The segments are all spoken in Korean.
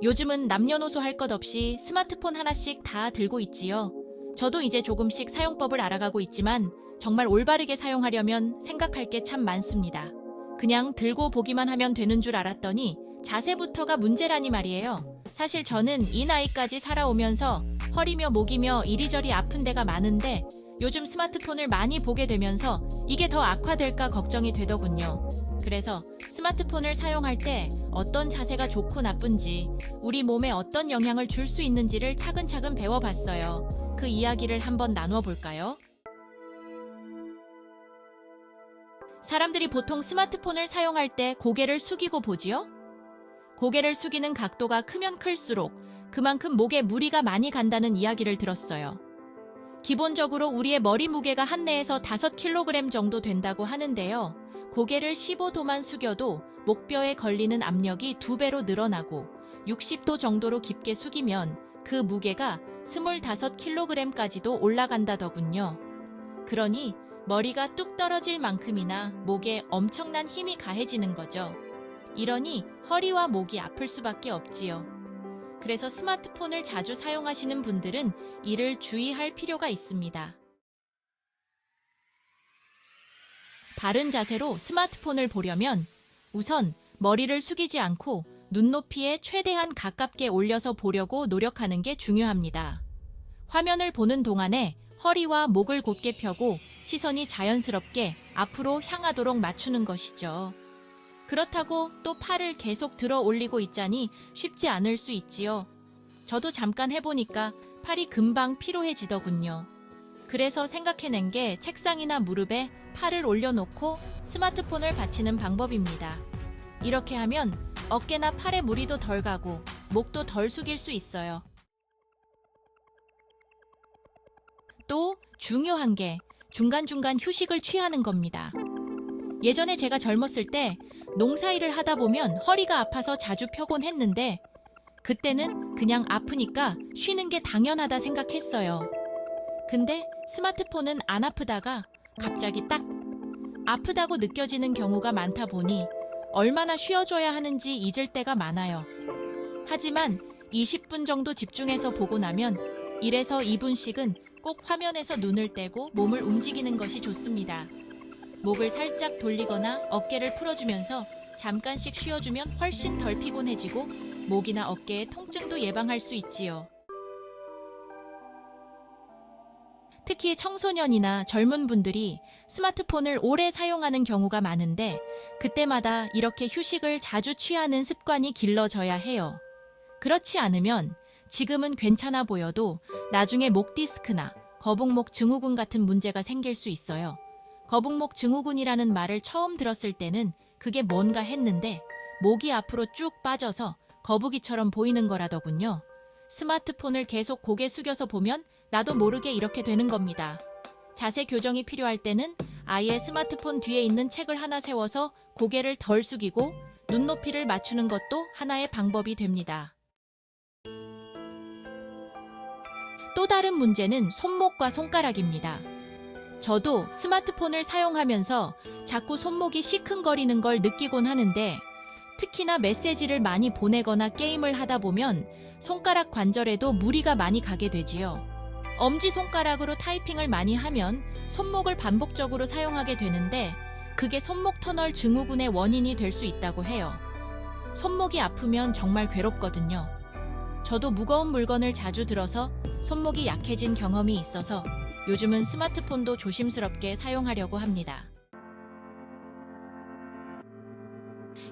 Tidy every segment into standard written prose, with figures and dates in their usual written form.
요즘은 남녀노소 할 것 없이 스마트폰 하나씩 다 들고 있지요. 저도 이제 조금씩 사용법을 알아가고 있지만 정말 올바르게 사용하려면 생각할 게 참 많습니다. 그냥 들고 보기만 하면 되는 줄 알았더니 자세부터가 문제라니 말이에요. 사실 저는 이 나이까지 살아오면서 허리며 목이며 이리저리 아픈 데가 많은데 요즘 스마트폰을 많이 보게 되면서 이게 더 악화될까 걱정이 되더군요. 그래서 스마트폰을 사용할 때 어떤 자세가 좋고 나쁜지, 우리 몸에 어떤 영향을 줄 수 있는지를 차근차근 배워봤어요. 그 이야기를 한번 나누어 볼까요? 사람들이 보통 스마트폰을 사용할 때 고개를 숙이고 보지요? 고개를 숙이는 각도가 크면 클수록 그만큼 목에 무리가 많이 간다는 이야기를 들었어요. 기본적으로 우리의 머리 무게가 한 4에서 5kg 정도 된다고 하는데요. 고개를 15도만 숙여도 목뼈에 걸리는 압력이 2배로 늘어나고 60도 정도로 깊게 숙이면 그 무게가 25kg까지도 올라간다더군요. 그러니 머리가 뚝 떨어질 만큼이나 목에 엄청난 힘이 가해지는 거죠. 이러니 허리와 목이 아플 수밖에 없지요. 그래서 스마트폰을 자주 사용하시는 분들은 이를 주의할 필요가 있습니다. 바른 자세로 스마트폰을 보려면 우선 머리를 숙이지 않고 눈높이에 최대한 가깝게 올려서 보려고 노력하는 게 중요합니다. 화면을 보는 동안에 허리와 목을 곧게 펴고 시선이 자연스럽게 앞으로 향하도록 맞추는 것이죠. 그렇다고 또 팔을 계속 들어 올리고 있자니 쉽지 않을 수 있지요. 저도 잠깐 해보니까 팔이 금방 피로해지더군요. 그래서 생각해낸 게 책상이나 무릎에 팔을 올려놓고 스마트폰을 받치는 방법입니다. 이렇게 하면 어깨나 팔에 무리도 덜 가고 목도 덜 숙일 수 있어요. 또 중요한 게 중간중간 휴식을 취하는 겁니다. 예전에 제가 젊었을 때 농사일을 하다 보면 허리가 아파서 자주 펴곤 했는데 그때는 그냥 아프니까 쉬는 게 당연하다 생각했어요. 근데 스마트폰은 안 아프다가 갑자기 딱 아프다고 느껴지는 경우가 많다 보니 얼마나 쉬어줘야 하는지 잊을 때가 많아요. 하지만 20분 정도 집중해서 보고 나면 1에서 2분씩은 꼭 화면에서 눈을 떼고 몸을 움직이는 것이 좋습니다. 목을 살짝 돌리거나 어깨를 풀어주면서 잠깐씩 쉬어주면 훨씬 덜 피곤해지고 목이나 어깨의 통증도 예방할 수 있지요. 특히 청소년이나 젊은 분들이 스마트폰을 오래 사용하는 경우가 많은데 그때마다 이렇게 휴식을 자주 취하는 습관이 길러져야 해요. 그렇지 않으면 지금은 괜찮아 보여도 나중에 목 디스크나 거북목 증후군 같은 문제가 생길 수 있어요. 거북목 증후군이라는 말을 처음 들었을 때는 그게 뭔가 했는데 목이 앞으로 쭉 빠져서 거북이처럼 보이는 거라더군요. 스마트폰을 계속 고개 숙여서 보면 나도 모르게 이렇게 되는 겁니다. 자세 교정이 필요할 때는 아예 스마트폰 뒤에 있는 책을 하나 세워서 고개를 덜 숙이고 눈높이를 맞추는 것도 하나의 방법이 됩니다. 또 다른 문제는 손목과 손가락입니다. 저도 스마트폰을 사용하면서 자꾸 손목이 시큰거리는 걸 느끼곤 하는데 특히나 메시지를 많이 보내거나 게임을 하다 보면 손가락 관절에도 무리가 많이 가게 되지요. 엄지손가락으로 타이핑을 많이 하면 손목을 반복적으로 사용하게 되는데 그게 손목 터널 증후군의 원인이 될 수 있다고 해요. 손목이 아프면 정말 괴롭거든요. 저도 무거운 물건을 자주 들어서 손목이 약해진 경험이 있어서 요즘은 스마트폰도 조심스럽게 사용하려고 합니다.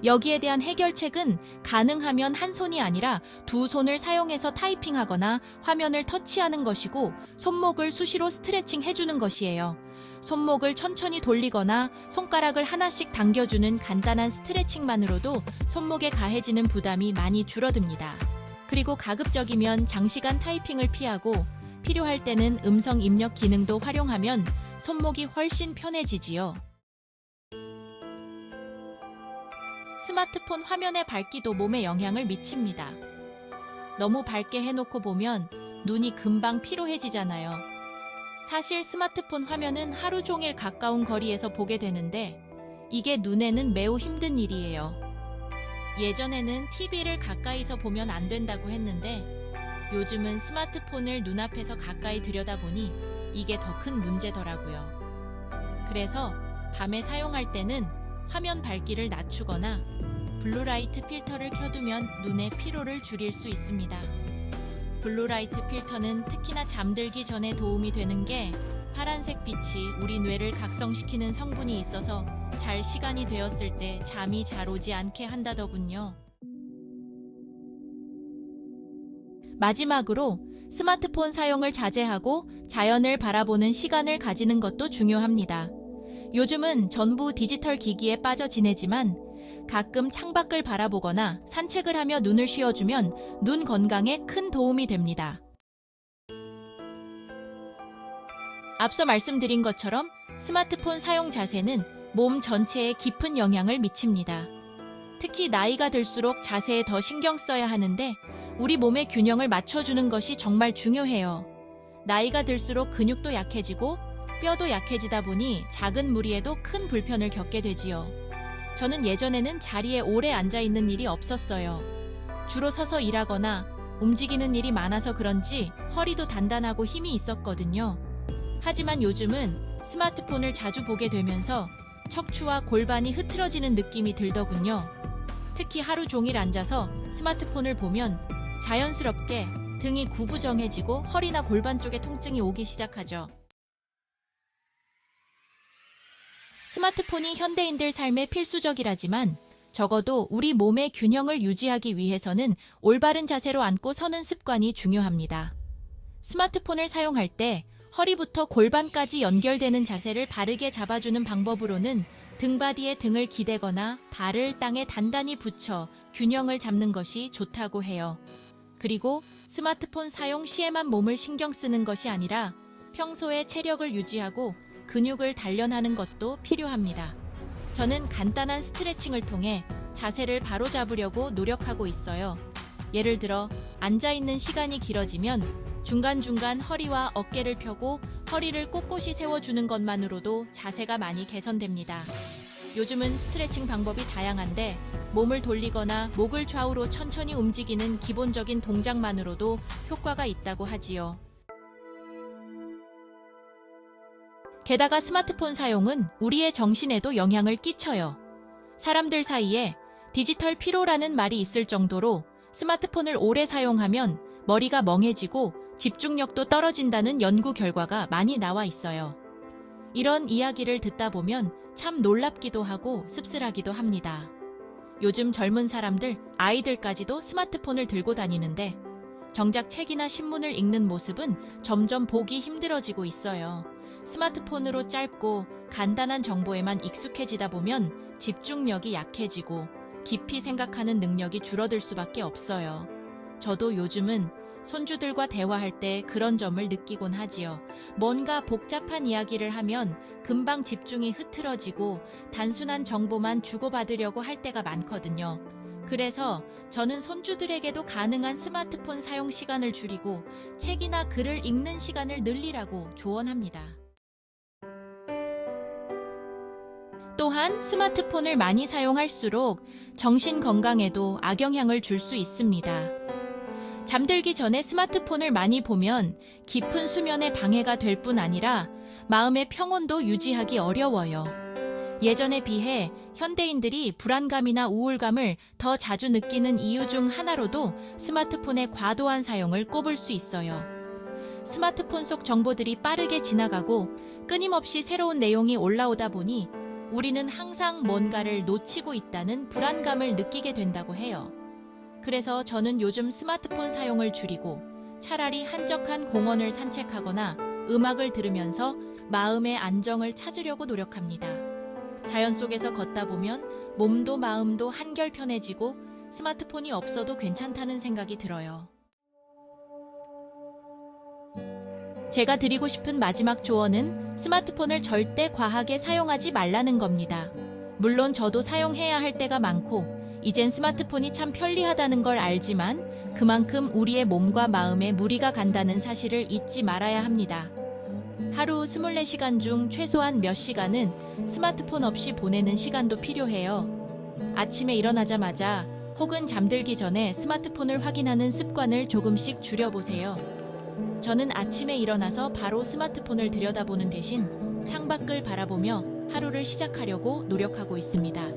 여기에 대한 해결책은 가능하면 한 손이 아니라 두 손을 사용해서 타이핑하거나 화면을 터치하는 것이고 손목을 수시로 스트레칭 해주는 것이에요. 손목을 천천히 돌리거나 손가락을 하나씩 당겨주는 간단한 스트레칭만으로도 손목에 가해지는 부담이 많이 줄어듭니다. 그리고 가급적이면 장시간 타이핑을 피하고 필요할 때는 음성 입력 기능도 활용하면 손목이 훨씬 편해지지요. 스마트폰 화면의 밝기도 몸에 영향을 미칩니다. 너무 밝게 해놓고 보면 눈이 금방 피로해지잖아요. 사실 스마트폰 화면은 하루 종일 가까운 거리에서 보게 되는데 이게 눈에는 매우 힘든 일이에요. 예전에는 TV를 가까이서 보면 안 된다고 했는데 요즘은 스마트폰을 눈앞에서 가까이 들여다보니 이게 더 큰 문제더라고요. 그래서 밤에 사용할 때는 화면 밝기를 낮추거나 블루라이트 필터를 켜두면 눈의 피로를 줄일 수 있습니다. 블루라이트 필터는 특히나 잠들기 전에 도움이 되는 게 파란색 빛이 우리 뇌를 각성시키는 성분이 있어서 잘 시간이 되었을 때 잠이 잘 오지 않게 한다더군요. 마지막으로 스마트폰 사용을 자제하고 자연을 바라보는 시간을 가지는 것도 중요합니다. 요즘은 전부 디지털 기기에 빠져 지내지만 가끔 창밖을 바라보거나 산책을 하며 눈을 쉬어주면 눈 건강에 큰 도움이 됩니다. 앞서 말씀드린 것처럼 스마트폰 사용 자세는 몸 전체에 깊은 영향을 미칩니다. 특히 나이가 들수록 자세에 더 신경 써야 하는데 우리 몸의 균형을 맞춰주는 것이 정말 중요해요. 나이가 들수록 근육도 약해지고 뼈도 약해지다 보니 작은 무리에도 큰 불편을 겪게 되지요. 저는 예전에는 자리에 오래 앉아 있는 일이 없었어요. 주로 서서 일하거나 움직이는 일이 많아서 그런지 허리도 단단하고 힘이 있었거든요. 하지만 요즘은 스마트폰을 자주 보게 되면서 척추와 골반이 흐트러지는 느낌이 들더군요. 특히 하루 종일 앉아서 스마트폰을 보면 자연스럽게 등이 구부정해지고 허리나 골반 쪽에 통증이 오기 시작하죠. 스마트폰이 현대인들 삶에 필수적이라지만 적어도 우리 몸의 균형을 유지하기 위해서는 올바른 자세로 앉고 서는 습관이 중요합니다. 스마트폰을 사용할 때 허리부터 골반까지 연결되는 자세를 바르게 잡아주는 방법으로는 등받이에 등을 기대거나 발을 땅에 단단히 붙여 균형을 잡는 것이 좋다고 해요. 그리고 스마트폰 사용 시에만 몸을 신경 쓰는 것이 아니라 평소에 체력을 유지하고 근육을 단련하는 것도 필요합니다. 저는 간단한 스트레칭을 통해 자세를 바로잡으려고 노력하고 있어요. 예를 들어 앉아있는 시간이 길어지면 중간중간 허리와 어깨를 펴고 허리를 꼿꼿이 세워주는 것만으로도 자세가 많이 개선됩니다. 요즘은 스트레칭 방법이 다양한데 몸을 돌리거나 목을 좌우로 천천히 움직이는 기본적인 동작만으로도 효과가 있다고 하지요. 게다가 스마트폰 사용은 우리의 정신에도 영향을 끼쳐요. 사람들 사이에 디지털 피로라는 말이 있을 정도로 스마트폰을 오래 사용하면 머리가 멍해지고 집중력도 떨어진다는 연구 결과가 많이 나와 있어요. 이런 이야기를 듣다 보면 참 놀랍기도 하고 씁쓸하기도 합니다. 요즘 젊은 사람들, 아이들까지도 스마트폰을 들고 다니는데 정작 책이나 신문을 읽는 모습은 점점 보기 힘들어지고 있어요. 스마트폰으로 짧고 간단한 정보에만 익숙해지다 보면 집중력이 약해지고 깊이 생각하는 능력이 줄어들 수밖에 없어요. 저도 요즘은 손주들과 대화할 때 그런 점을 느끼곤 하지요. 뭔가 복잡한 이야기를 하면 금방 집중이 흐트러지고 단순한 정보만 주고받으려고 할 때가 많거든요. 그래서 저는 손주들에게도 가능한 스마트폰 사용 시간을 줄이고 책이나 글을 읽는 시간을 늘리라고 조언합니다. 또한 스마트폰을 많이 사용할수록 정신 건강에도 악영향을 줄 수 있습니다. 잠들기 전에 스마트폰을 많이 보면 깊은 수면에 방해가 될 뿐 아니라 마음의 평온도 유지하기 어려워요. 예전에 비해 현대인들이 불안감이나 우울감을 더 자주 느끼는 이유 중 하나로도 스마트폰의 과도한 사용을 꼽을 수 있어요. 스마트폰 속 정보들이 빠르게 지나가고 끊임없이 새로운 내용이 올라오다 보니 우리는 항상 뭔가를 놓치고 있다는 불안감을 느끼게 된다고 해요. 그래서 저는 요즘 스마트폰 사용을 줄이고 차라리 한적한 공원을 산책하거나 음악을 들으면서 마음의 안정을 찾으려고 노력합니다. 자연 속에서 걷다 보면 몸도 마음도 한결 편해지고 스마트폰이 없어도 괜찮다는 생각이 들어요. 제가 드리고 싶은 마지막 조언은 스마트폰을 절대 과하게 사용하지 말라는 겁니다. 물론 저도 사용해야 할 때가 많고 이젠 스마트폰이 참 편리하다는 걸 알지만 그만큼 우리의 몸과 마음에 무리가 간다는 사실을 잊지 말아야 합니다. 하루 24시간 중 최소한 몇 시간은 스마트폰 없이 보내는 시간도 필요해요. 아침에 일어나자마자 혹은 잠들기 전에 스마트폰을 확인하는 습관을 조금씩 줄여보세요. 저는 아침에 일어나서 바로 스마트폰을 들여다보는 대신 창밖을 바라보며 하루를 시작하려고 노력하고 있습니다.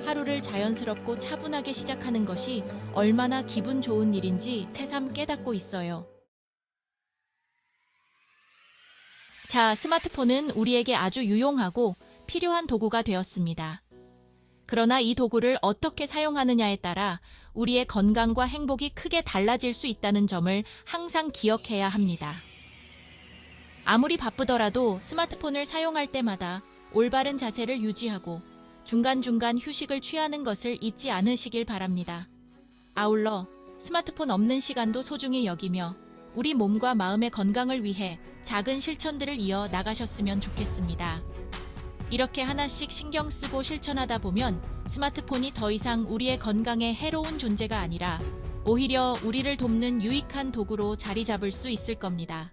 하루를 자연스럽고 차분하게 시작하는 것이 얼마나 기분 좋은 일인지 새삼 깨닫고 있어요. 자, 스마트폰은 우리에게 아주 유용하고 필요한 도구가 되었습니다. 그러나 이 도구를 어떻게 사용하느냐에 따라 우리의 건강과 행복이 크게 달라질 수 있다는 점을 항상 기억해야 합니다. 아무리 바쁘더라도 스마트폰을 사용할 때마다 올바른 자세를 유지하고 중간중간 휴식을 취하는 것을 잊지 않으시길 바랍니다. 아울러 스마트폰 없는 시간도 소중히 여기며 우리 몸과 마음의 건강을 위해 작은 실천들을 이어 나가셨으면 좋겠습니다. 이렇게 하나씩 신경 쓰고 실천하다 보면 스마트폰이 더 이상 우리의 건강에 해로운 존재가 아니라 오히려 우리를 돕는 유익한 도구로 자리 잡을 수 있을 겁니다.